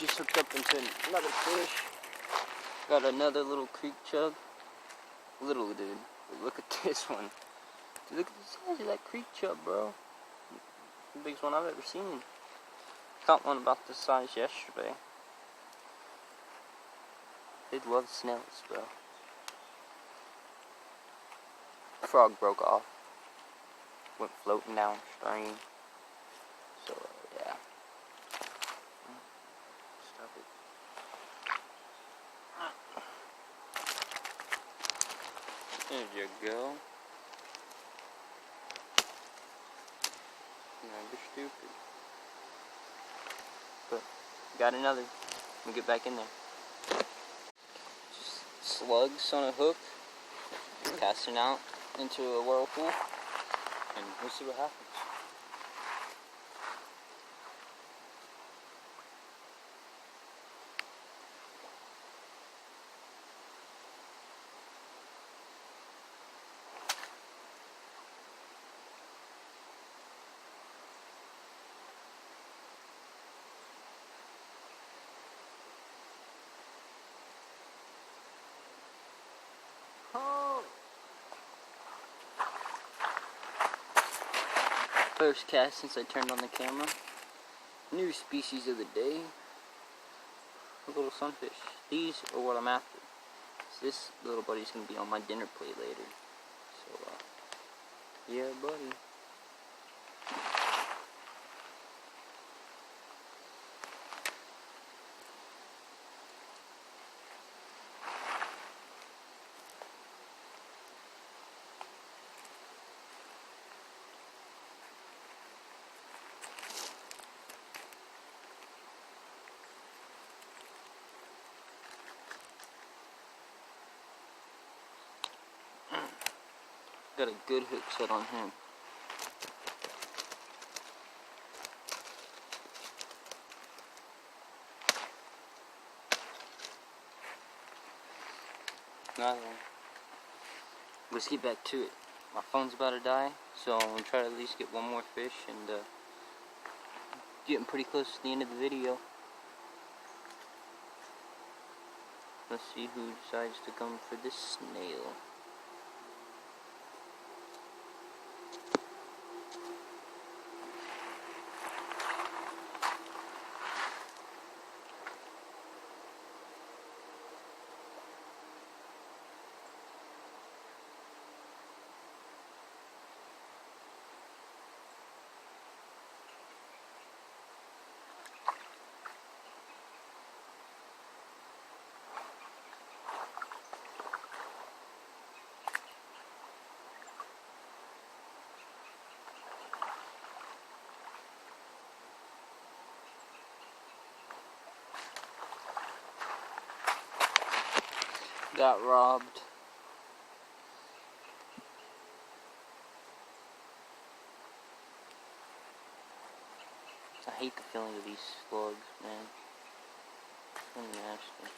Just hooked up into another fish. Got another little creek chub. Little, dude. But look at this one. Dude, look at the size of that creek chub, bro. The biggest one I've ever seen. Caught one about this size yesterday. They love snails, bro. Frog broke off. Went floating downstream. So, yeah. Stop it. There you go. Never stupid. But, got another. Let me get back in there. Just slugs on a hook. Casting out into a whirlpool. And we'll see what happens. Oh. First cast since I turned on the camera. New species of the day. A little sunfish. These are what I'm after. So this little buddy's gonna be on my dinner plate later. So, yeah, buddy. Got a good hook set on him. Another one. Let's get back to it. My phone's about to die, so I'm gonna try to at least get one more fish, and getting pretty close to the end of the video. Let's see who decides to come for this snail. Got robbed. I hate the feeling of these slugs, man. So nasty.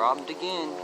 robbed again.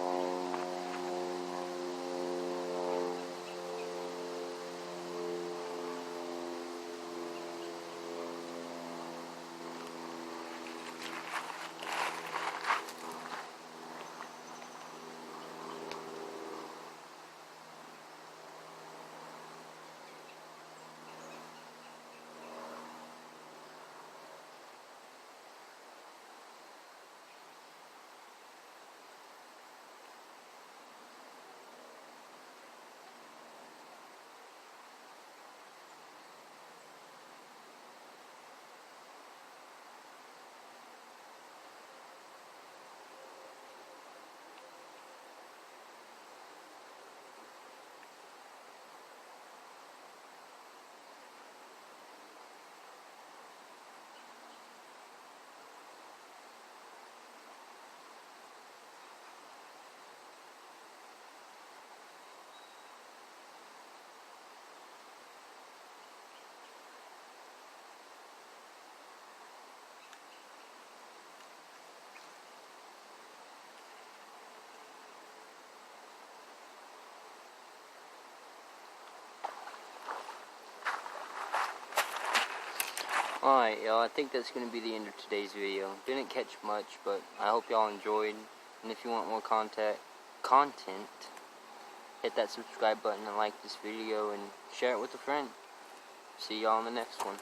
Alright, y'all, I think that's going to be the end of today's video. Didn't catch much, but I hope y'all enjoyed. And if you want more content, hit that subscribe button and like this video and share it with a friend. See y'all in the next one.